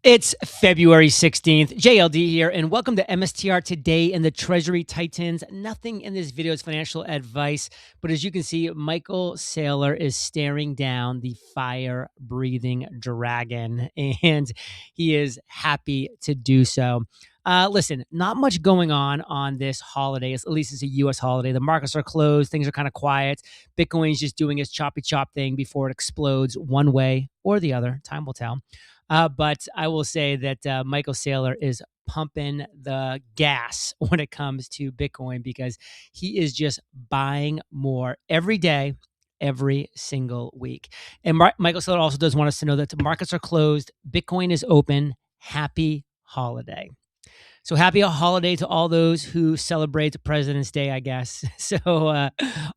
It's February 16th. JLD here, and welcome to MSTR Today and the Treasury Titans. Nothing in this video is financial advice, but as you can see, Michael Saylor is staring down the fire-breathing dragon, and he is happy to do so. Listen, not much going on this holiday. At least it's a U.S. holiday. The markets are closed. Things are kind of quiet. Bitcoin's just doing its choppy chop thing before it explodes one way or the other. Time will tell. But I will say that Michael Saylor is pumping the gas when it comes to Bitcoin because he is just buying more every day, every single week. And Michael Saylor also does want us to know that the markets are closed. Bitcoin is open. Happy holiday. So happy holiday to all those who celebrate President's Day, I guess. So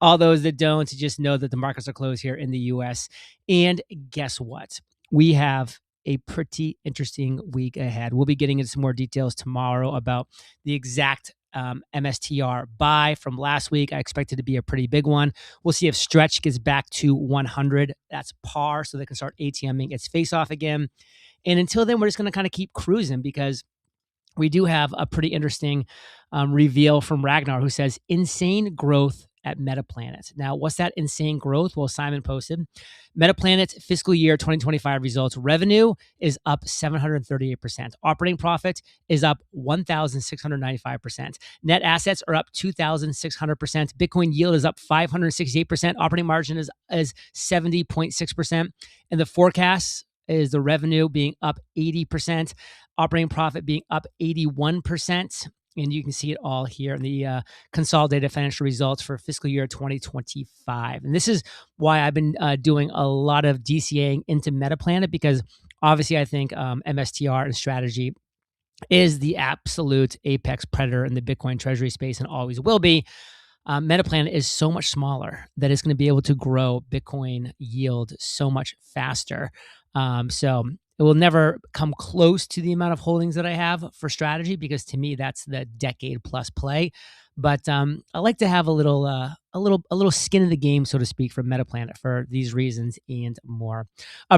all those that don't, just know that the markets are closed here in the U.S. And guess what? We have a pretty interesting week ahead. We'll be getting into some more details tomorrow about the exact MSTR buy from last week. I expect it to be a pretty big one. We'll see if Stretch gets back to 100. That's par, so they can start ATMing its face off again. And until then, we're just going to kind of keep cruising because we do have a pretty interesting reveal from Ragnar, who says insane growth at Metaplanet. Now, what's that insane growth? Well, Simon posted Metaplanet's fiscal year 2025 results. Revenue is up 738%. Operating profit is up 1,695%. Net assets are up 2,600%. Bitcoin yield is up 568%. Operating margin is 70.6%. And the forecast is the revenue being up 80%, operating profit being up 81%. And you can see it all here in the consolidated financial results for fiscal year 2025. And this is why I've been doing a lot of DCAing into Metaplanet, because obviously I think MSTR and strategy is the absolute apex predator in the Bitcoin treasury space and always will be. Metaplanet is so much smaller that it's going to be able to grow Bitcoin yield so much faster. So it will never come close to the amount of holdings that I have for strategy, because to me that's the decade plus play. But I like to have a little skin in the game, so to speak, for Metaplanet for these reasons and more.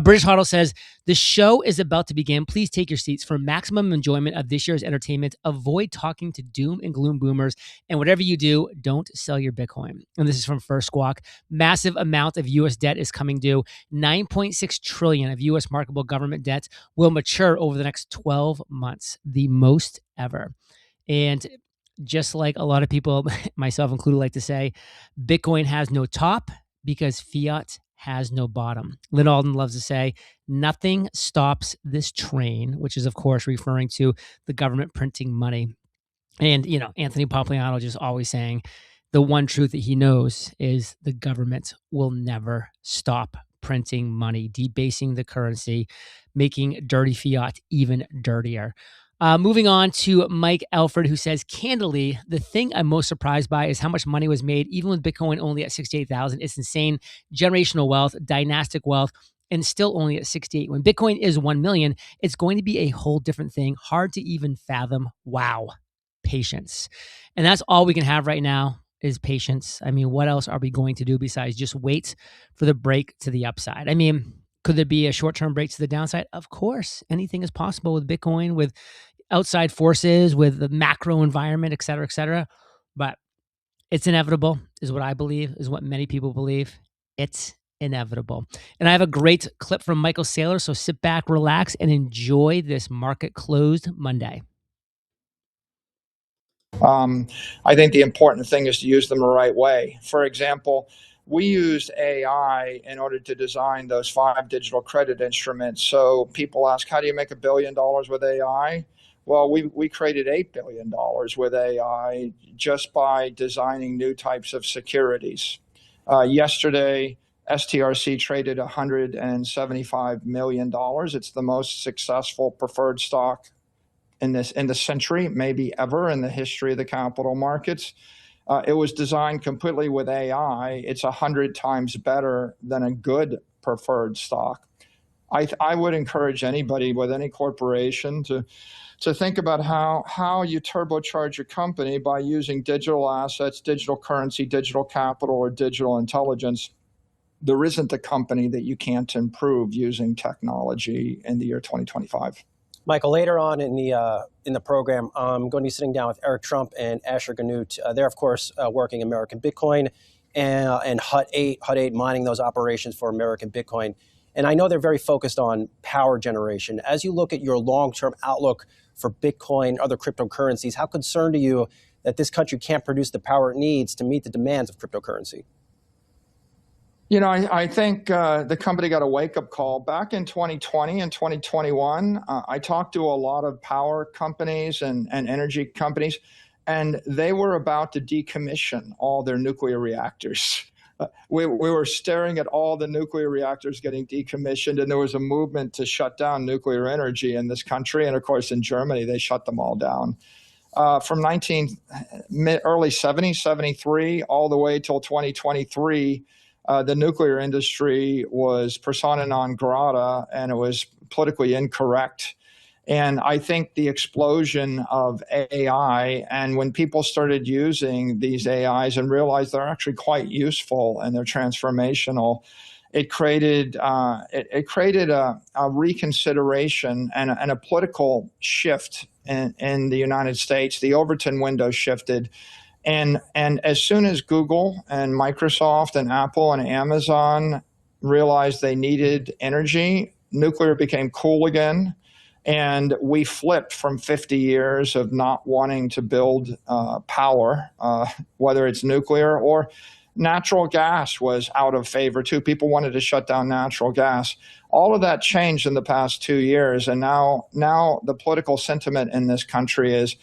British Huddle says the show is about to begin. Please take your seats for maximum enjoyment of this year's entertainment. Avoid talking to doom and gloom boomers, and whatever you do, don't sell your Bitcoin. And this is from First Squawk. Massive amount of U.S. debt is coming due. 9.6 trillion of U.S. marketable government debt will mature over the next 12 months, the most ever. And just like a lot of people, myself included, like to say, Bitcoin has no top because fiat has no bottom. Lynn Alden loves to say, nothing stops this train, which is, of course, referring to the government printing money. And, Anthony Pompliano just always saying the one truth that he knows is the government will never stop printing money, debasing the currency, making dirty fiat even dirtier. Moving on to Mike Alford, who says, candidly, the thing I'm most surprised by is how much money was made, even with Bitcoin only at 68,000. It's insane. Generational wealth, dynastic wealth, and still only at 68. When Bitcoin is 1 million, it's going to be a whole different thing. Hard to even fathom. Wow. Patience. And that's all we can have right now is patience. I mean, what else are we going to do besides just wait for the break to the upside? I mean, could there be a short-term break to the downside? Of course. Anything is possible with Bitcoin, with outside forces, with the macro environment, et cetera, et cetera. But it's inevitable, is what I believe, is what many people believe. It's inevitable. And I have a great clip from Michael Saylor, so sit back, relax, and enjoy this market closed Monday. I think the important thing is to use them the right way. For example, we used AI in order to design those 5 digital credit instruments. So people ask, how do you make $1 billion with AI? Well, we created $8 billion with AI just by designing new types of securities. Yesterday, STRC traded $175 million. It's the most successful preferred stock in the century, maybe ever in the history of the capital markets. It was designed completely with AI. It's 100 times better than a good preferred stock. I would encourage anybody with any corporation to think about how you turbocharge your company by using digital assets, digital currency, digital capital, or digital intelligence. There isn't a company that you can't improve using technology in the year 2025. Michael, later on in the program, I'm going to be sitting down with Eric Trump and Asher Ganut. They're, of course, working American Bitcoin and Hut 8 mining those operations for American Bitcoin. And I know they're very focused on power generation. As you look at your long-term outlook for Bitcoin, other cryptocurrencies, how concerned are you that this country can't produce the power it needs to meet the demands of cryptocurrency? I think the company got a wake-up call. Back in 2020 and 2021, I talked to a lot of power companies and energy companies, and they were about to decommission all their nuclear reactors. We were staring at all the nuclear reactors getting decommissioned, and there was a movement to shut down nuclear energy in this country. And of course, in Germany, they shut them all down. From early 70s, 73, all the way till 2023, the nuclear industry was persona non grata, and it was politically incorrect. And I think the explosion of AI, and when people started using these AIs and realized they're actually quite useful and they're transformational, it created a reconsideration and a political shift in the United States. The Overton window shifted. And as soon as Google and Microsoft and Apple and Amazon realized they needed energy, nuclear became cool again. And we flipped from 50 years of not wanting to build power, whether it's nuclear or natural gas was out of favor too. People wanted to shut down natural gas. All of that changed in the past 2 years. And now the political sentiment in this country is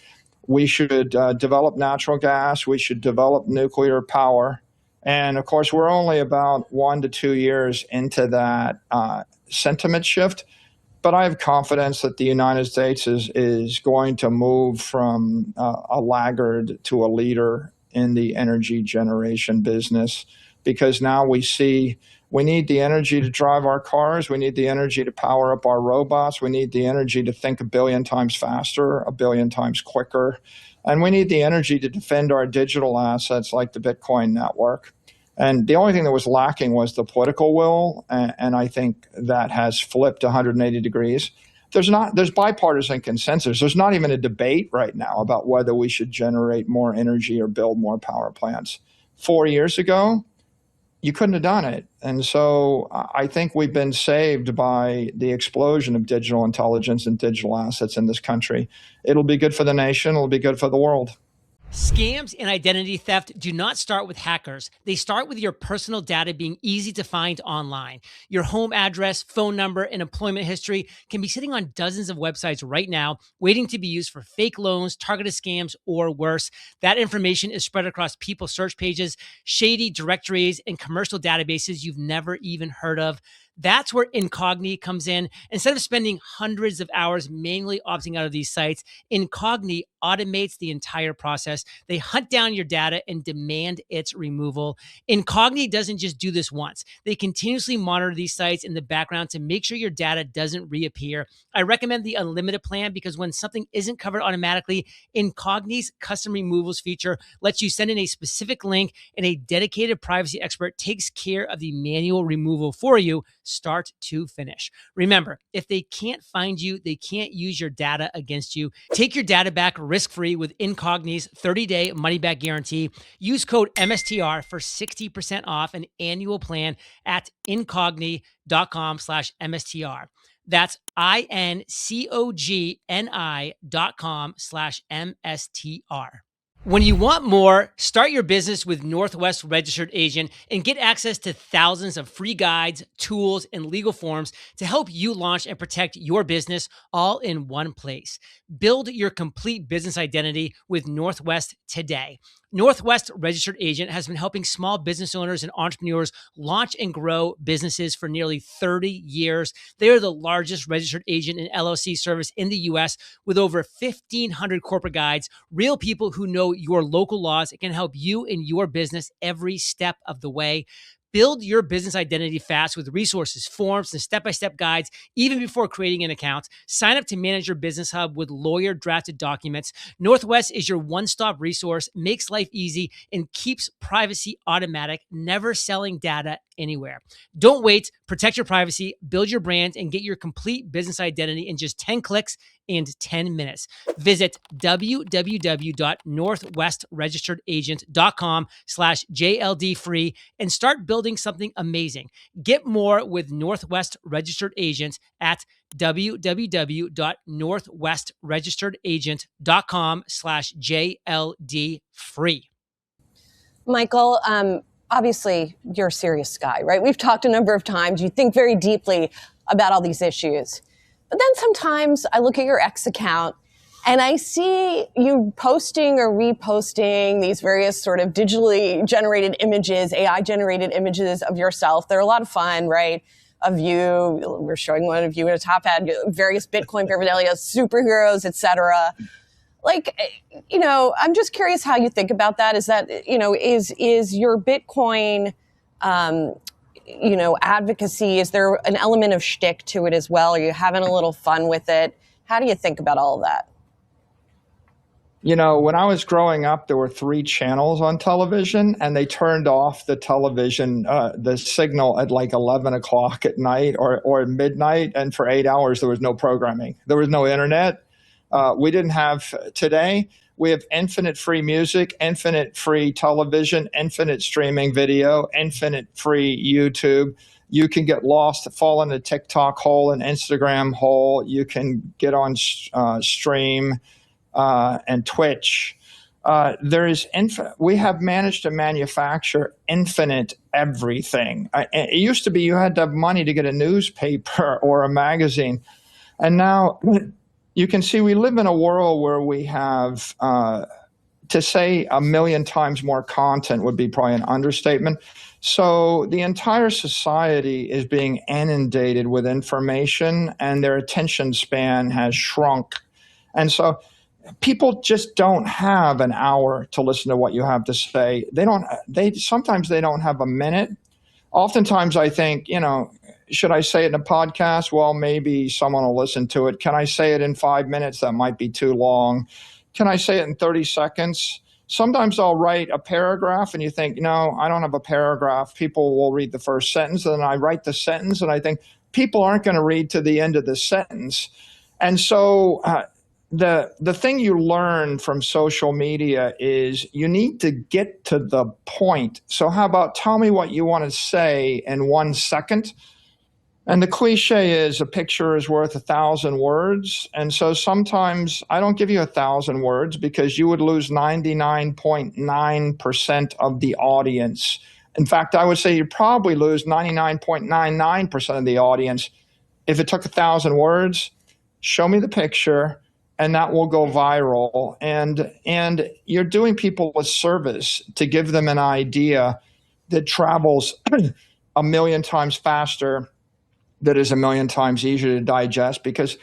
we should develop natural gas. We should develop nuclear power. And of course, we're only about 1 to 2 years into that sentiment shift. But I have confidence that the United States is going to move from a laggard to a leader in the energy generation business, because now we see we need the energy to drive our cars. We need the energy to power up our robots. We need the energy to think 1 billion times faster, 1 billion times quicker. And we need the energy to defend our digital assets like the Bitcoin network. And the only thing that was lacking was the political will, and I think that has flipped 180 degrees. There's bipartisan consensus. There's not even a debate right now about whether we should generate more energy or build more power plants. 4 years ago, you couldn't have done it. And so I think we've been saved by the explosion of digital intelligence and digital assets in this country. It'll be good for the nation. It'll be good for the world. Scams and identity theft do not start with hackers. They start with your personal data being easy to find online. Your home address, phone number, and employment history can be sitting on dozens of websites right now, waiting to be used for fake loans, targeted scams, or worse. That information is spread across people's search pages, shady directories, and commercial databases you've never even heard of. That's where Incogni comes in. Instead of spending hundreds of hours manually opting out of these sites, Incogni automates the entire process. They hunt down your data and demand its removal. Incogni doesn't just do this once. They continuously monitor these sites in the background to make sure your data doesn't reappear. I recommend the unlimited plan because when something isn't covered automatically, Incogni's custom removals feature lets you send in a specific link, and a dedicated privacy expert takes care of the manual removal for you, start to finish. Remember, if they can't find you, they can't use your data against you. Take your data back risk-free with Incogni's 30-day money-back guarantee. Use code MSTR for 60% off an annual plan at incogni.com/MSTR. That's INCOGNI.com/MSTR. When you want more, start your business with Northwest Registered Agent and get access to thousands of free guides, tools, and legal forms to help you launch and protect your business all in one place. Build your complete business identity with Northwest today. Northwest Registered Agent has been helping small business owners and entrepreneurs launch and grow businesses for nearly 30 years. They are the largest registered agent and LLC service in the U.S. with over 1,500 corporate guides, real people who know your local laws and can help you and your business every step of the way. Build your business identity fast with resources, forms, and step-by-step guides even before creating an account. Sign up to manage your business hub with lawyer-drafted documents. Northwest is your one-stop resource, makes life easy, and keeps privacy automatic, never selling data anywhere. Don't wait. Protect your privacy, build your brand, and get your complete business identity in just 10 clicks and 10 minutes. Visit www.northwestregisteredagent.com/JLD free and start building something amazing. Get more with Northwest Registered Agent at www.northwestregisteredagent.com/JLD free. Michael, obviously you're a serious guy, right? We've talked a number of times. You think very deeply about all these issues. But then sometimes I look at your X account and I see you posting or reposting these various sort of digitally generated images, AI generated images of yourself. They're a lot of fun, right? Of you, we're showing one of you in a top hat, various Bitcoin paraphernalia, superheroes, etc. Like, I'm just curious how you think about that. Is that, is your Bitcoin, advocacy, is there an element of shtick to it as well? Are you having a little fun with it? How do you think about all of that? When I was growing up, there were 3 channels on television, and they turned off the television, the signal at like 11 o'clock at night or midnight. And for 8 hours, there was no programming. There was no internet. We didn't have today. We have infinite free music, infinite free television, infinite streaming video, infinite free YouTube. You can get lost, fall in a TikTok hole, an Instagram hole. You can get on stream and Twitch. We have managed to manufacture infinite everything. It used to be you had to have money to get a newspaper or a magazine. And now you can see we live in a world where we have, to say 1 million times more content would be probably an understatement. So the entire society is being inundated with information, and their attention span has shrunk. And so people just don't have an hour to listen to what you have to say. Sometimes they don't have a minute. Oftentimes I think, should I say it in a podcast? Well, maybe someone will listen to it. Can I say it in 5 minutes? That might be too long. Can I say it in 30 seconds? Sometimes I'll write a paragraph and you think, no, I don't have a paragraph. People will read the first sentence. And then I write the sentence and I think people aren't going to read to the end of the sentence. And so the thing you learn from social media is you need to get to the point. So how about tell me what you want to say in 1 second? And the cliche is a picture is worth 1,000 words. And so sometimes I don't give you 1,000 words because you would lose 99.9% of the audience. In fact, I would say you'd probably lose 99.99% of the audience. If it took 1,000 words, show me the picture, and that will go viral. And you're doing people a service to give them an idea that travels 1 million times faster, that is 1 million times easier to digest, because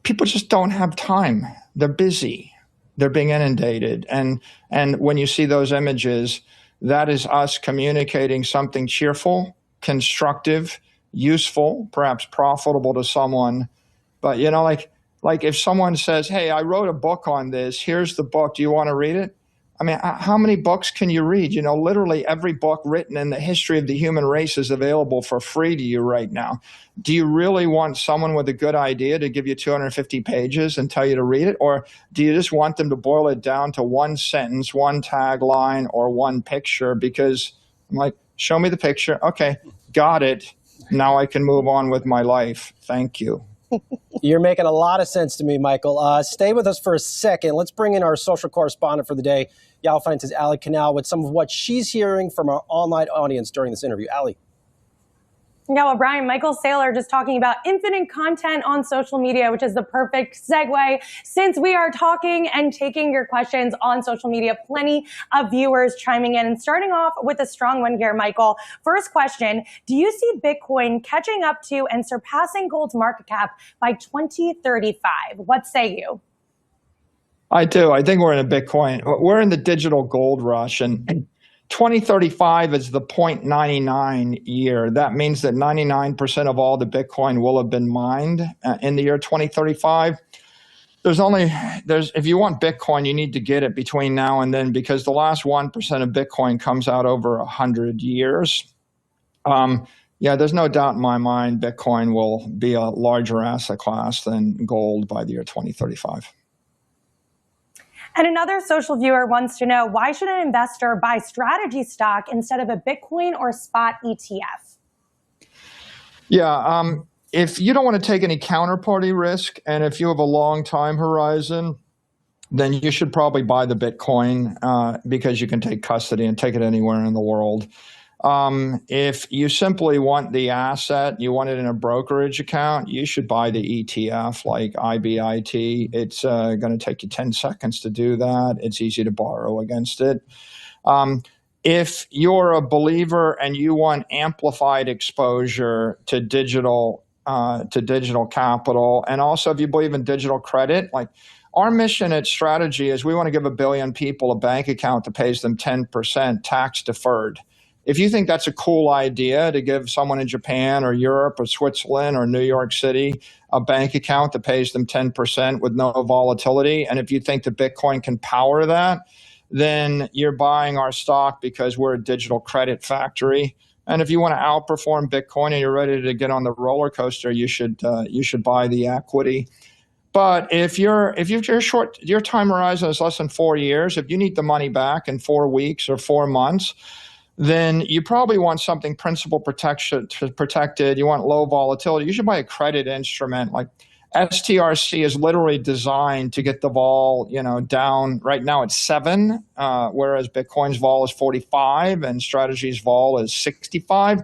people just don't have time. They're busy. They're being inundated. And when you see those images, that is us communicating something cheerful, constructive, useful, perhaps profitable to someone. But, like if someone says, hey, I wrote a book on this, here's the book, do you want to read it? I mean, how many books can you read? Literally every book written in the history of the human race is available for free to you right now. Do you really want someone with a good idea to give you 250 pages and tell you to read it? Or do you just want them to boil it down to 1 sentence, 1 tagline, or 1 picture? Because I'm like, show me the picture. Okay, got it. Now I can move on with my life. Thank you. You're making a lot of sense to me, Michael. Stay with us for a second. Let's bring in our social correspondent for the day, Yahoo Finance's Ali Canal, with some of what she's hearing from our online audience during this interview. Ali. Yeah, well, Brian, Michael Saylor just talking about infinite content on social media, which is the perfect segue since we are talking and taking your questions on social media. Plenty of viewers chiming in, and starting off with a strong one here, Michael. First question, do you see Bitcoin catching up to and surpassing gold's market cap by 2035? What say you? I do. I think we're in a Bitcoin. We're in the digital gold rush, and 2035 is the 0.99 year. That means that 99% of all the Bitcoin will have been mined in the year 2035. If you want Bitcoin, you need to get it between now and then, because the last 1% of Bitcoin comes out over 100 years. Yeah, there's no doubt in my mind Bitcoin will be a larger asset class than gold by the year 2035. And another social viewer wants to know, why should an investor buy strategy stock instead of a Bitcoin or spot ETF? Yeah, if you don't want to take any counterparty risk, and if you have a long time horizon, then you should probably buy the Bitcoin because you can take custody and take it anywhere in the world. If you simply want the asset, you want it in a brokerage account, you should buy the ETF like IBIT. It's going to take you 10 seconds to do that. It's easy to borrow against it. If you're a believer and you want amplified exposure to digital capital, and also if you believe in digital credit, like our mission at Strategy is we want to give 1 billion people a bank account that pays them 10% tax deferred. If you think that's a cool idea to give someone in Japan or Europe or Switzerland or New York City a bank account that pays them 10% with no volatility, and if you think that Bitcoin can power that, then you're buying our stock because we're a digital credit factory. And if you want to outperform Bitcoin and you're ready to get on the roller coaster, you should buy the equity. But if your time horizon is less than 4 years, if you need the money back in 4 weeks or 4 months, then you probably want something principal protected. You want low volatility. You should buy a credit instrument. Like STRC is literally designed to get the vol, down. Right now it's 7, whereas Bitcoin's vol is 45 and Strategy's vol is 65.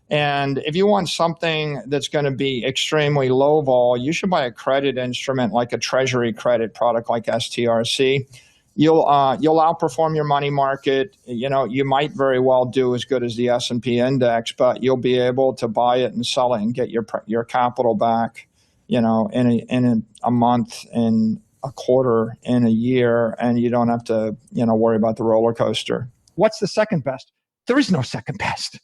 And if you want something that's going to be extremely low vol, you should buy a credit instrument like a treasury credit product like STRC. You'll outperform your money market. You might very well do as good as the S&P index, but you'll be able to buy it and sell it and get your capital back, in a month, in a quarter, in a year, and you don't have to, worry about the roller coaster. What's the second best? There is no second best.